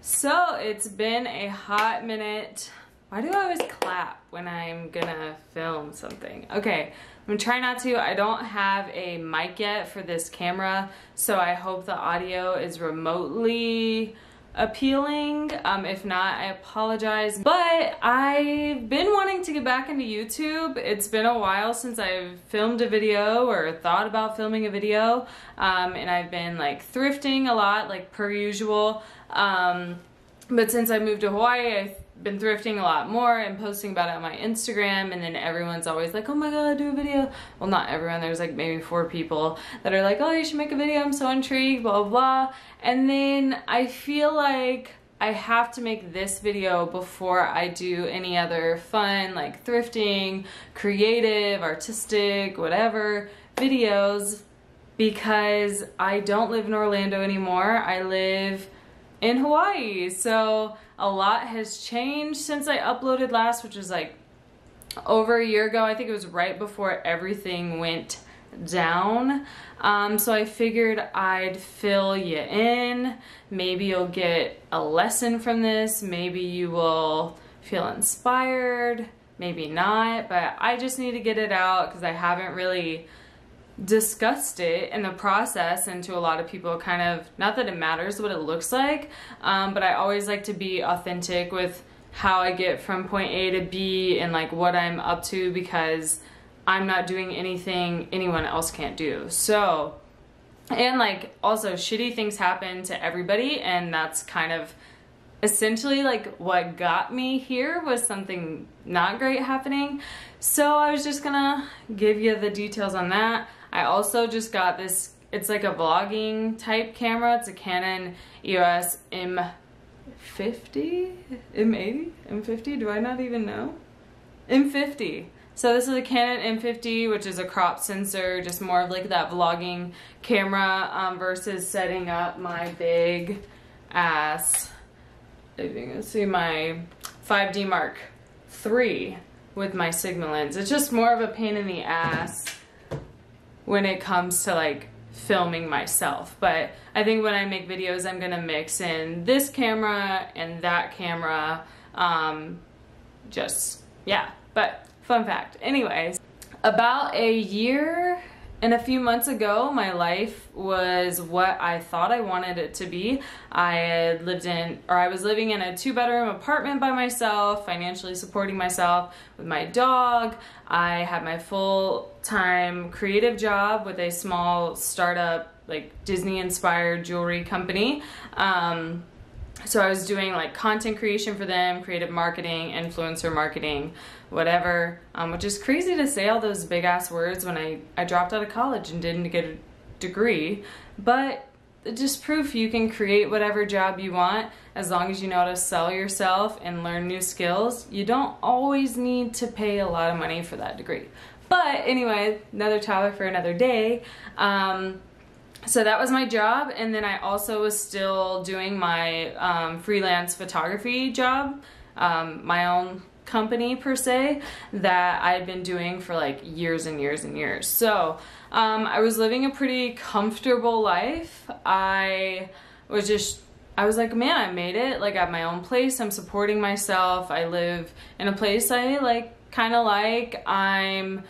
So it's been a hot minute. Why do I always clap when I'm gonna film something? Okay, I'm gonna try not to. I don't have a mic yet for this camera, so I hope the audio is remotely appealing. If not, I apologize. But I've been wanting to get back into YouTube. It's been a while since I've filmed a video or thought about filming a video. And I've been like thrifting a lot, like per usual. But since I moved to Hawaii, I've been thrifting a lot more and posting about it on my Instagram, and then everyone's always like, oh my god, do a video. Well, not everyone, there's like maybe 4 people that are like, oh, you should make a video, I'm so intrigued, blah blah blah. And then I feel like I have to make this video before I do any other fun, like thrifting, creative, artistic, whatever videos, because I don't live in Orlando anymore. I live in Hawaii. So a lot has changed since I uploaded last, which was like over a year ago. I think it was right before everything went down. So I figured I'd fill you in. Maybe you'll get a lesson from this. Maybe you will feel inspired, maybe not, but I just need to get it out because I haven't really discussed it in the process, and to a lot of people, kind of, not that it matters what it looks like, but I always like to be authentic with how I get from point A to B and like what I'm up to, because I'm not doing anything anyone else can't do. So, and like also shitty things happen to everybody, and that's kind of essentially like what got me here, was something not great happening. So I was just gonna give you the details on that. I also just got this, it's like a vlogging type camera. It's a Canon EOS M50, M80, M50, do I not even know? M50. So this is a Canon M50, which is a crop sensor, just more of like that vlogging camera, versus setting up my big ass, if you can see, my 5D Mark III with my Sigma lens. It's just more of a pain in the ass when it comes to like filming myself. But I think when I make videos, I'm gonna mix in this camera and that camera. Just, yeah, but fun fact. Anyways, about a year and a few months ago, my life was what I thought I wanted it to be. I was living in a 2-bedroom apartment by myself, financially supporting myself with my dog. I had my full-time creative job with a small startup, like Disney-inspired jewelry company. So I was doing like content creation for them, creative marketing, influencer marketing, whatever, which is crazy to say all those big ass words when I dropped out of college and didn't get a degree, but just proof you can create whatever job you want as long as you know how to sell yourself and learn new skills. You don't always need to pay a lot of money for that degree. But anyway, another topic for another day. So that was my job, and then I also was still doing my freelance photography job, my own company per se, that I'd been doing for like years and years and years. So I was living a pretty comfortable life. I was like, man, I made it. Like, I have my own place, I'm supporting myself, I live in a place I like, kind of like, I'm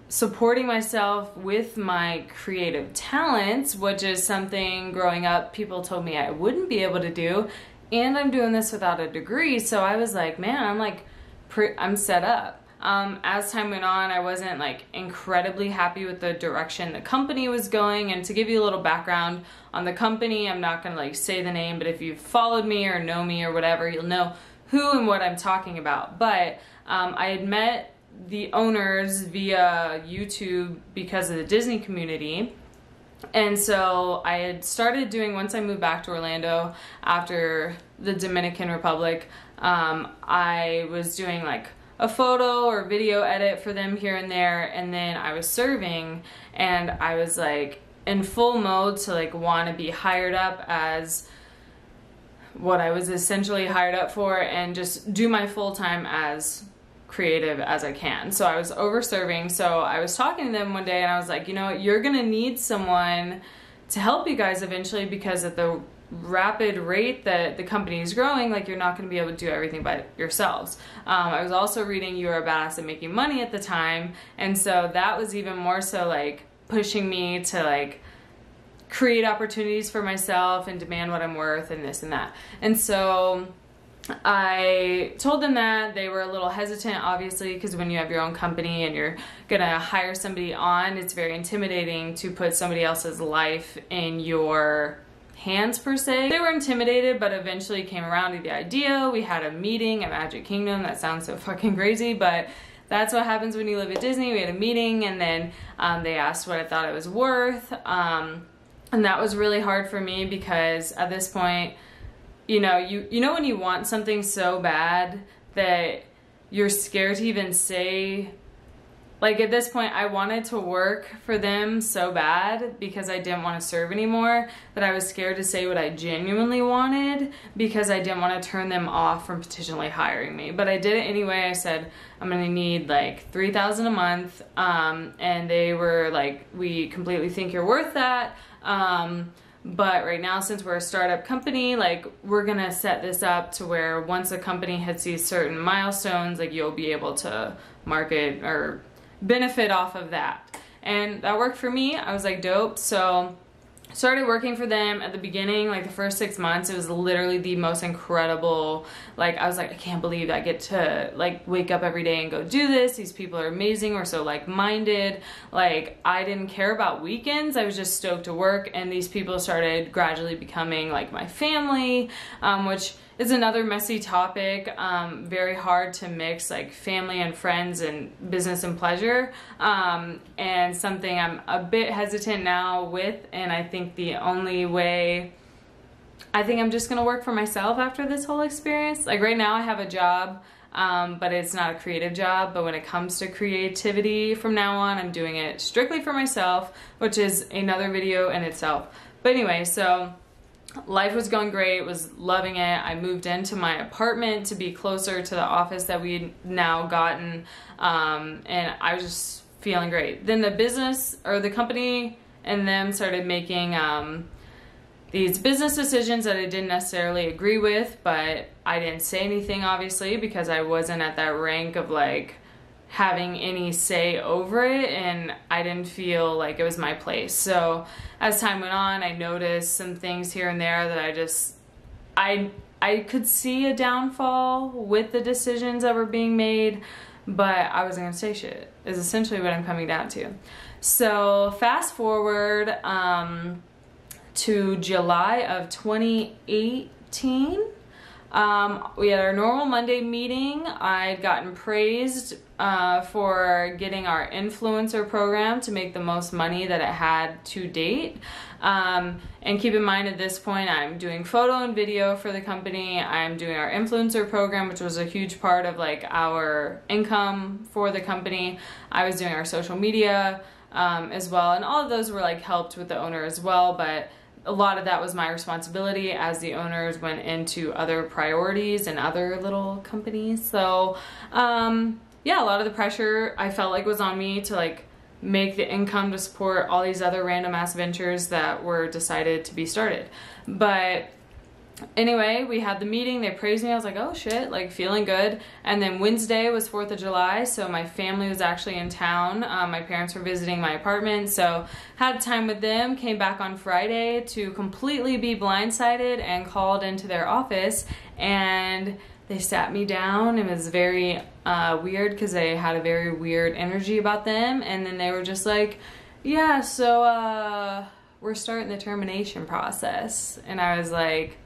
supporting myself with my creative talents, which is something growing up people told me I wouldn't be able to do, and I'm doing this without a degree. So I was like, man, I'm set up. As time went on, I wasn't like incredibly happy with the direction the company was going. And to give you a little background on the company, I'm not gonna like say the name, but if you've followed me or know me or whatever, you'll know who and what I'm talking about. But I had met the owners via YouTube because of the Disney community. And so I had started doing, once I moved back to Orlando after the Dominican Republic, I was doing like a photo or video edit for them here and there, and then I was serving, and I was like in full mode to like want to be hired up as what I was essentially hired up for, and just do my full time as creative as I can. So I was over serving. So I was talking to them one day, and I was like, you know, you're gonna need someone to help you guys eventually, because at the rapid rate that the company is growing, like you're not going to be able to do everything by yourselves. I was also reading You Are a Badass at Making Money at the time, and so that was even more so like pushing me to like create opportunities for myself and demand what I'm worth and this and that. And so I told them that. They were a little hesitant, obviously, because when you have your own company and you're gonna hire somebody on, it's very intimidating to put somebody else's life in your hands, per se. They were intimidated, but eventually came around to the idea. We had a meeting at Magic Kingdom. That sounds so fucking crazy, but that's what happens when you live at Disney. We had a meeting, and then they asked what I thought it was worth, and that was really hard for me because at this point, you know when you want something so bad that you're scared to even say, like at this point I wanted to work for them so bad because I didn't want to serve anymore, that I was scared to say what I genuinely wanted because I didn't want to turn them off from potentially hiring me. But I did it anyway. I said, I'm gonna need like $3,000 a month, and they were like, we completely think you're worth that. But right now, since we're a startup company, like we're gonna set this up to where once a company hits these certain milestones, like you'll be able to market or benefit off of that. And that worked for me. I was like, dope. So started working for them at the beginning, like the first 6 months. It was literally the most incredible, like I was like, I can't believe I get to like wake up every day and go do this. These people are amazing. We're so like-minded. Like I didn't care about weekends. I was just stoked to work, and these people started gradually becoming like my family, which is another messy topic. Very hard to mix like family and friends and business and pleasure, and something I'm a bit hesitant now with. And I think the only way, I think I'm just gonna work for myself after this whole experience. Like right now I have a job, but it's not a creative job. But when it comes to creativity from now on, I'm doing it strictly for myself, which is another video in itself. But anyway, so life was going great, was loving it. I moved into my apartment to be closer to the office that we'd now gotten, and I was just feeling great. Then the business, or the company and them, started making these business decisions that I didn't necessarily agree with, but I didn't say anything, obviously, because I wasn't at that rank of like having any say over it, and I didn't feel like it was my place. So as time went on, I noticed some things here and there that I could see a downfall with the decisions that were being made, but I wasn't gonna say shit, is essentially what I'm coming down to. So fast forward to July of 2018. We had our normal Monday meeting. I'd gotten praised for getting our influencer program to make the most money that it had to date. And keep in mind, at this point, I'm doing photo and video for the company. I'm doing our influencer program, which was a huge part of like our income for the company. I was doing our social media as well, and all of those were like helped with the owner as well, but a lot of that was my responsibility as the owners went into other priorities and other little companies. So yeah, a lot of the pressure I felt like was on me to like make the income to support all these other random ass ventures that were decided to be started. But anyway, we had the meeting, they praised me, I was like, oh shit, like feeling good. And then Wednesday was 4th of July, so my family was actually in town. My parents were visiting my apartment, so had time with them, came back on Friday to completely be blindsided and called into their office, and they sat me down. It was very weird because they had a very weird energy about them, and then they were just like, yeah, so we're starting the termination process. And I was like,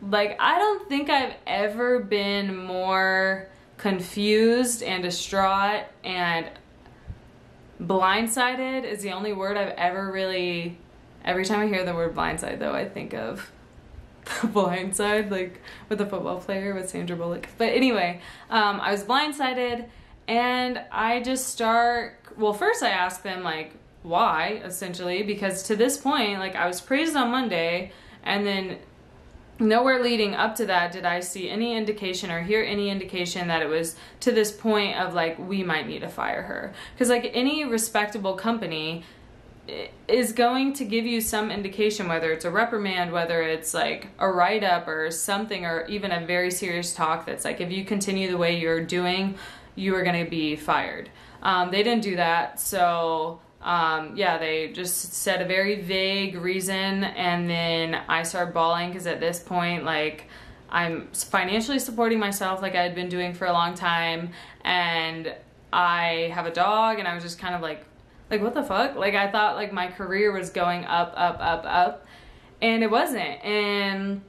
I don't think I've ever been more confused and distraught, and blindsided is the only word I've ever really, every time I hear the word blindside though, I think of The Blind Side, like with the football player with Sandra Bullock. But anyway, I was blindsided, and I just well, first I asked them like why, essentially, because to this point, like I was praised on Monday, and then nowhere leading up to that did I see any indication or hear any indication that it was to this point of like, we might need to fire her. Because like any respectable company, is going to give you some indication, whether it's a reprimand, whether it's like a write-up or something, or even a very serious talk that's like, if you continue the way you're doing, you are going to be fired. They didn't do that, so yeah, they just said a very vague reason, and then I started bawling because at this point, like, I'm financially supporting myself like I had been doing for a long time, and I have a dog, and I was just kind of like what the fuck? Like, I thought like my career was going up, up, up, up, and it wasn't. And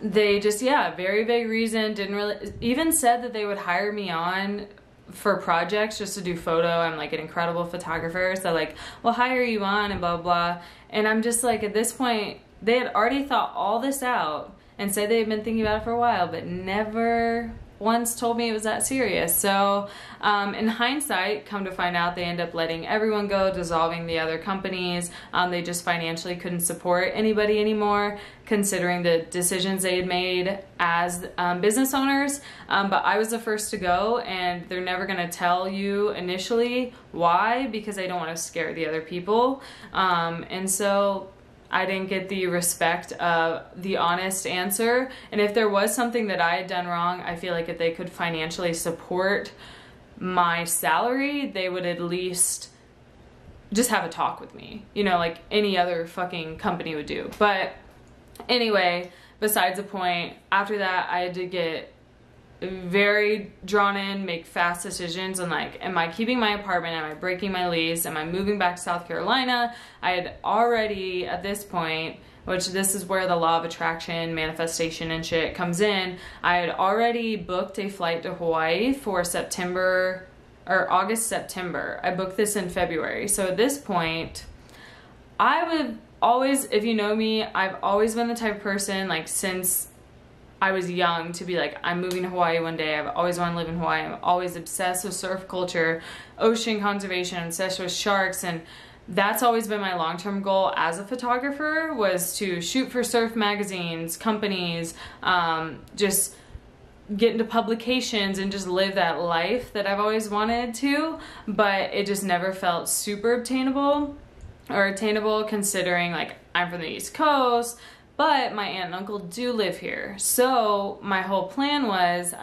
they just, yeah, very vague reason, didn't really, even said that they would hire me on for projects just to do photo. I'm like an incredible photographer, so like, we'll hire you on and blah, blah. And I'm just like, at this point, they had already thought all this out and said they had been thinking about it for a while, but never once told me it was that serious. So in hindsight, come to find out, they end up letting everyone go, dissolving the other companies. They just financially couldn't support anybody anymore, considering the decisions they had made as business owners. But I was the first to go, and they're never gonna tell you initially why, because they don't want to scare the other people. And so I didn't get the respect of the honest answer. And if there was something that I had done wrong, I feel like if they could financially support my salary, they would at least just have a talk with me, you know, like any other fucking company would do. But anyway, besides the point, after that, I had to get very drawn in, make fast decisions on like, am I keeping my apartment? Am I breaking my lease? Am I moving back to South Carolina? I had already, at this point, which this is where the law of attraction, manifestation and shit comes in, I had already booked a flight to Hawaii for September, or August, September. I booked this in February. So at this point, I would always, if you know me, I've always been the type of person, like since I was young, to be like, I'm moving to Hawaii one day. I've always wanted to live in Hawaii. I'm always obsessed with surf culture, ocean conservation, obsessed with sharks, and that's always been my long-term goal as a photographer, was to shoot for surf magazines, companies, just get into publications and just live that life that I've always wanted to, but it just never felt super obtainable or attainable, considering like I'm from the East Coast, but my aunt and uncle do live here. So my whole plan was,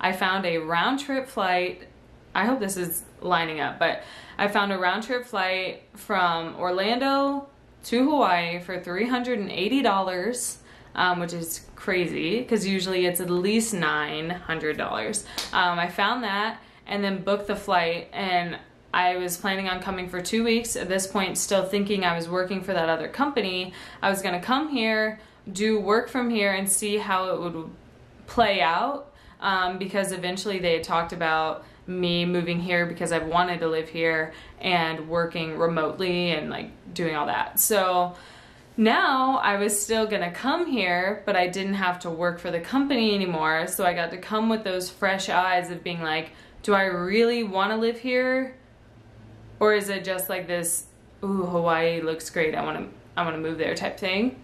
I found a round trip flight. I hope this is lining up, but I found a round trip flight from Orlando to Hawaii for $380, which is crazy because usually it's at least $900. I found that and then booked the flight, and I was planning on coming for 2 weeks. At this point, still thinking I was working for that other company. I was gonna come here, do work from here, and see how it would play out, because eventually they had talked about me moving here because I've wanted to live here and working remotely and like doing all that. So now I was still gonna come here, but I didn't have to work for the company anymore. So I got to come with those fresh eyes of being like, do I really wanna live here? Or is it just like this, ooh, Hawaii looks great, I wanna move there type thing?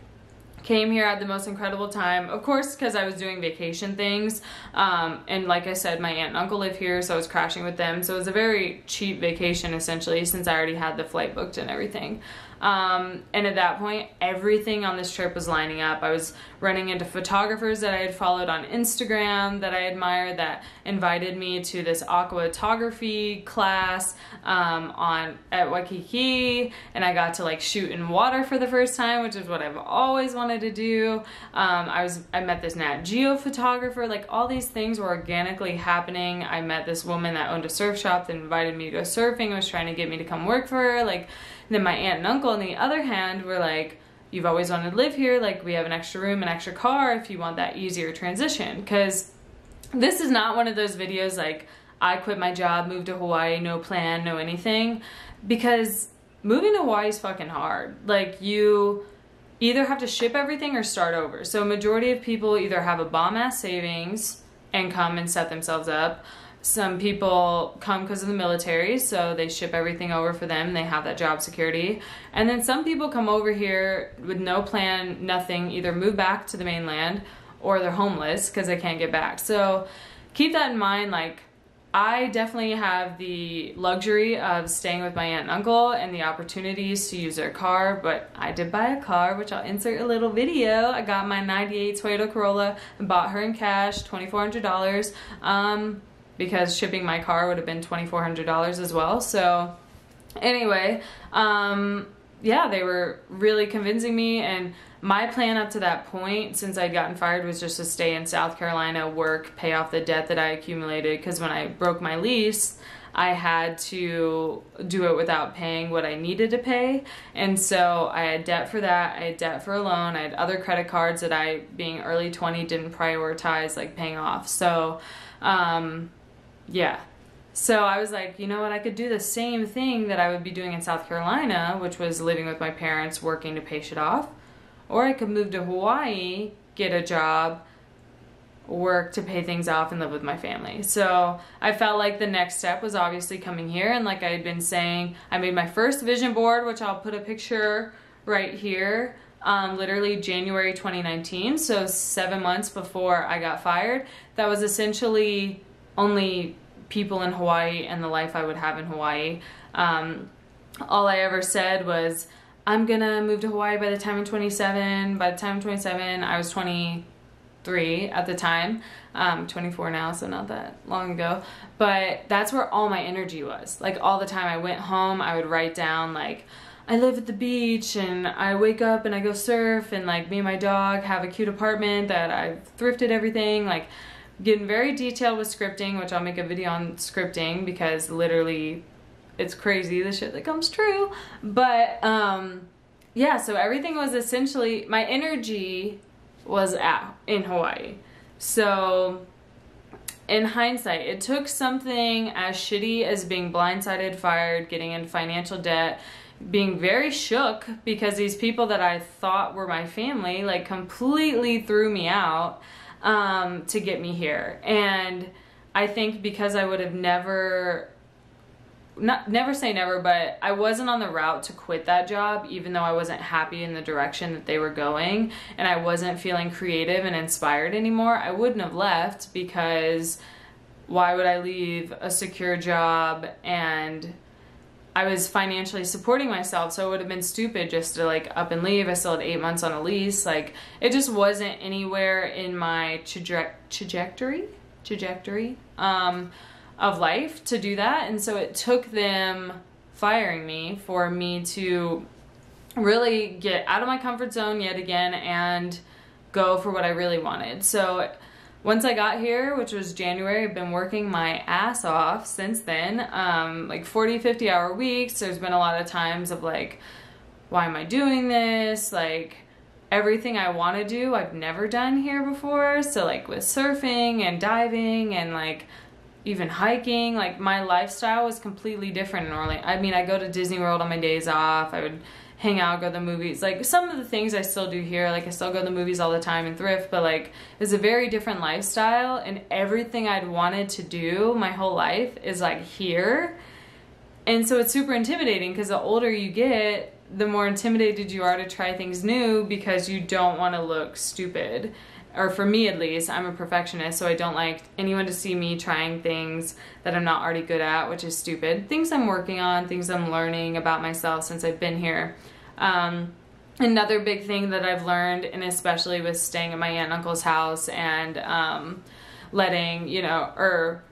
Came here, had the most incredible time, of course, because I was doing vacation things. And like I said, my aunt and uncle live here, so I was crashing with them. So it was a very cheap vacation, essentially, since I already had the flight booked and everything. And at that point, everything on this trip was lining up. I was running into photographers that I had followed on Instagram that I admired, that invited me to this aquaphotography class at Waikiki, and I got to like shoot in water for the first time, which is what I've always wanted to do. I met this Nat Geo photographer. Like, all these things were organically happening. I met this woman that owned a surf shop that invited me to go surfing, was trying to get me to come work for her. Like, then my aunt and uncle, on the other hand, were like, you've always wanted to live here, like we have an extra room, an extra car if you want that easier transition. Because this is not one of those videos like, I quit my job, moved to Hawaii, no plan, no anything. Because moving to Hawaii is fucking hard. Like, you either have to ship everything or start over. So a majority of people either have a bomb-ass savings and come and set themselves up. Some people come because of the military, so they ship everything over for them. They have that job security. And then some people come over here with no plan, nothing, either move back to the mainland or they're homeless because they can't get back. So keep that in mind. Like, I definitely have the luxury of staying with my aunt and uncle and the opportunities to use their car, but I did buy a car, which I'll insert a little video. I got my 98 Toyota Corolla and bought her in cash, $2,400, because shipping my car would have been $2,400 as well. So anyway, yeah, they were really convincing me, and my plan up to that point, since I'd gotten fired, was just to stay in South Carolina, work, pay off the debt that I accumulated, because when I broke my lease, I had to do it without paying what I needed to pay. And so I had debt for that, I had debt for a loan, I had other credit cards that I, being early 20, didn't prioritize like paying off. So, yeah. So I was like, you know what, I could do the same thing that I would be doing in South Carolina, which was living with my parents, working to pay shit off. Or I could move to Hawaii, get a job, work to pay things off, and live with my family. So I felt like the next step was obviously coming here. And like I had been saying, I made my first vision board, which I'll put a picture right here, literally January 2019. So 7 months before I got fired. That was essentially only people in Hawaii and the life I would have in Hawaii. All I ever said was, I'm gonna move to Hawaii by the time I'm 27. By the time I'm 27, I was 23 at the time. 24 now, so not that long ago. But that's where all my energy was. Like all the time I went home, I would write down like, I live at the beach and I wake up and I go surf, and like me and my dog have a cute apartment that I've thrifted everything. Like getting very detailed with scripting, which I'll make a video on scripting because literally it's crazy the shit that comes true. But yeah, so everything was essentially, my energy was in Hawaii. So in hindsight, it took something as shitty as being blindsided, fired, getting in financial debt, being very shook because these people that I thought were my family like completely threw me out, to get me here. And I think because I would have never say never, but I wasn't on the route to quit that job, even though I wasn't happy in the direction that they were going and I wasn't feeling creative and inspired anymore. I wouldn't have left, because why would I leave a secure job? And I was financially supporting myself, so it would have been stupid just to like up and leave. I still had 8 months on a lease. Like it just wasn't anywhere in my trajectory of life to do that. And so it took them firing me for me to really get out of my comfort zone yet again and go for what I really wanted. So once I got here, which was January, I've been working my ass off since then, like 40, 50 hour weeks. There's been a lot of times of like, why am I doing this? Like everything I want to do, I've never done here before. So like with surfing and diving and like even hiking, like my lifestyle was completely different in Orlando. I mean, I go to Disney World on my days off. I would hang out, go to the movies. Like some of the things I still do here, like I still go to the movies all the time and thrift, but like it's a very different lifestyle, and everything I'd wanted to do my whole life is like here. And so it's super intimidating, because the older you get, the more intimidated you are to try things new, because you don't want to look stupid. Or for me at least, I'm a perfectionist, so I don't like anyone to see me trying things that I'm not already good at, which is stupid. Things I'm working on, things I'm learning about myself since I've been here. Another big thing that I've learned, and especially with staying at my aunt and uncle's house and letting, you know, or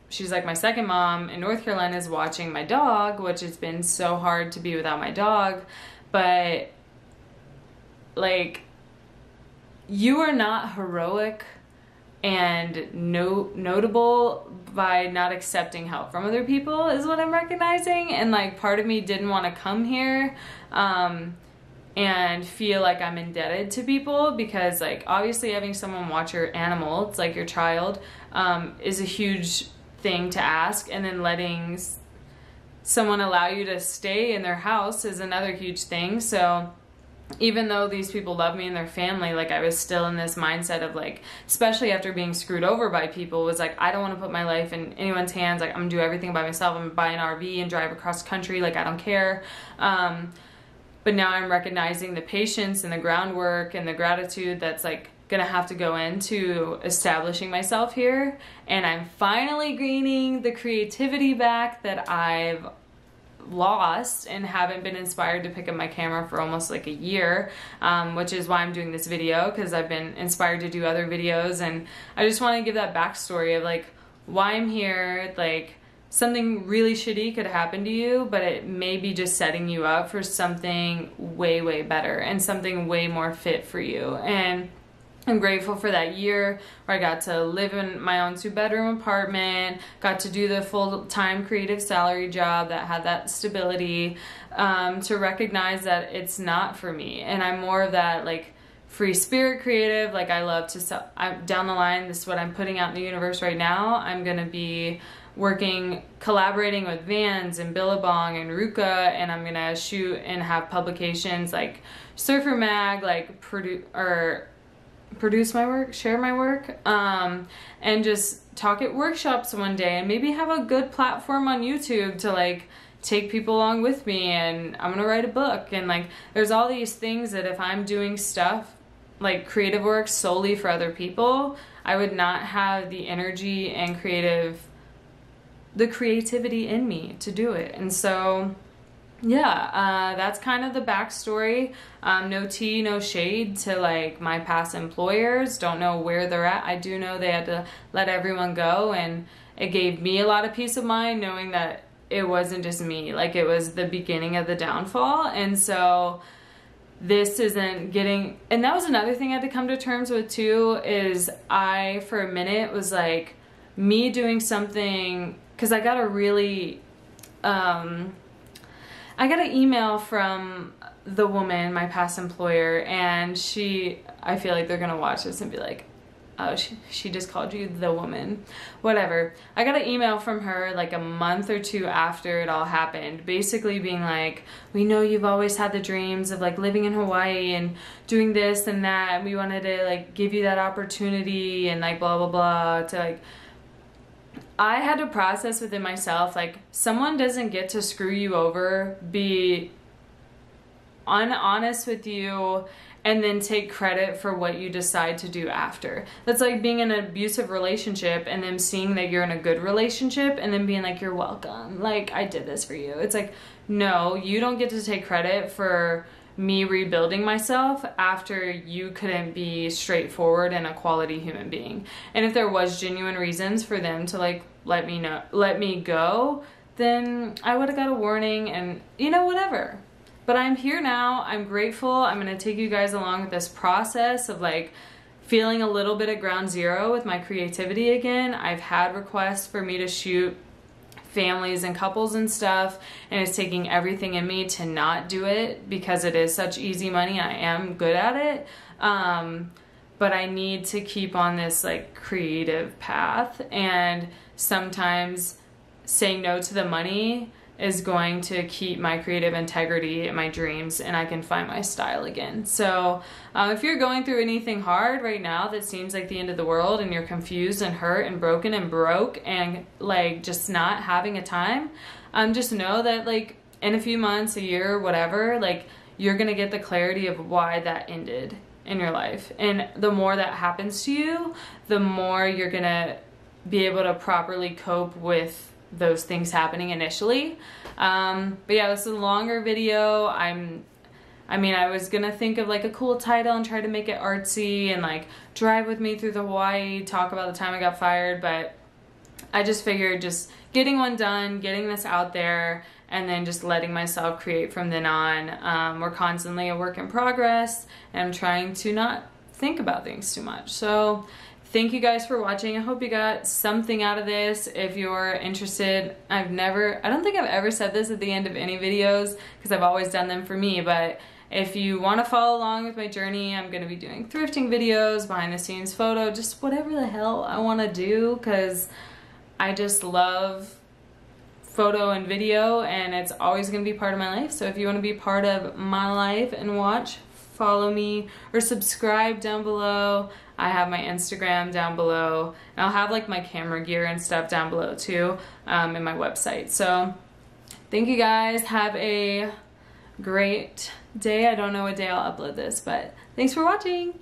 she's like my second mom in North Carolina, is watching my dog, which has been so hard to be without my dog. But like, you are not heroic and notable by not accepting help from other people, is what I'm recognizing. And like part of me didn't want to come here and feel like I'm indebted to people, because like obviously having someone watch your animal, it's like your child, is a huge thing to ask, and then letting someone allow you to stay in their house is another huge thing. So even though these people love me and their family, like I was still in this mindset of like, especially after being screwed over by people, was like, I don't want to put my life in anyone's hands. Like I'm gonna do everything by myself. I'm gonna buy an RV and drive across the country. Like I don't care. But now I'm recognizing the patience and the groundwork and the gratitude that's like gonna have to go into establishing myself here, and I'm finally gaining the creativity back that I've lost and haven't been inspired to pick up my camera for almost like a year, which is why I'm doing this video, because I've been inspired to do other videos, and I just want to give that backstory of like why I'm here. Like, something really shitty could happen to you, but it may be just setting you up for something way better and something way more fit for you. And I'm grateful for that year where I got to live in my own 2-bedroom apartment, got to do the full-time creative salary job that had that stability, to recognize that it's not for me. And I'm more of that like free spirit creative. Like, I love to sell. Down the line, this is what I'm putting out in the universe right now. I'm gonna be collaborating with Vans and Billabong and Ruka, and I'm gonna shoot and have publications like Surfer Mag, like produce my work, share my work, and just talk at workshops one day, and maybe have a good platform on YouTube to like take people along with me. And I'm gonna write a book, and like there's all these things that if I'm doing stuff like creative work solely for other people, I would not have the energy and the creativity in me to do it. And so yeah, that's kind of the backstory. No tea, no shade to like my past employers. Don't know where they're at. I do know they had to let everyone go, and it gave me a lot of peace of mind knowing that it wasn't just me. Like, it was the beginning of the downfall. And so this isn't getting, and that was another thing I had to come to terms with too, is I, for a minute, was like, me doing something, because I got a really, I got an email from the woman, my past employer, and I feel like they're gonna watch this and be like, oh, she just called you the woman. Whatever. I got an email from her like a month or two after it all happened, basically being like, we know you've always had the dreams of like living in Hawaii and doing this and that, and we wanted to like give you that opportunity and like blah blah blah, to like, I had to process within myself, like, someone doesn't get to screw you over, be honest with you, and then take credit for what you decide to do after. That's like being in an abusive relationship and then seeing that you're in a good relationship and then being like, you're welcome, like, I did this for you. It's like, no, you don't get to take credit for me rebuilding myself after you couldn't be straightforward and a quality human being. And if there was genuine reasons for them to like let me go, then I would have got a warning and, you know, whatever. But I'm here now. I'm grateful. I'm gonna take you guys along with this process of like feeling a little bit at ground zero with my creativity again. I've had requests for me to shoot families and couples and stuff, and it's taking everything in me to not do it because it is such easy money. I am good at it, but I need to keep on this like creative path, and sometimes saying no to the money is going to keep my creative integrity and my dreams, and I can find my style again. So if you're going through anything hard right now that seems like the end of the world, and you're confused and hurt and broken and broke and like just not having a time, just know that like in a few months, a year, whatever, like you're gonna get the clarity of why that ended in your life. And the more that happens to you, the more you're gonna be able to properly cope with those things happening initially. But yeah, this is a longer video. I mean, I was gonna think of like a cool title and try to make it artsy and like drive with me through the Hawaii, talk about the time I got fired, but I just figured just getting one done, getting this out there, and then just letting myself create from then on. We're constantly a work in progress, and I'm trying to not think about things too much. So thank you guys for watching. I hope you got something out of this. If you're interested, I don't think I've ever said this at the end of any videos because I've always done them for me, but if you want to follow along with my journey, I'm going to be doing thrifting videos, behind the scenes photo, just whatever the hell I want to do, because I just love photo and video, and it's always going to be part of my life. So if you want to be part of my life and watch, follow me or subscribe down below. I have my Instagram down below, and I'll have like my camera gear and stuff down below too, in my website. So thank you guys. Have a great day. I don't know what day I'll upload this, but thanks for watching.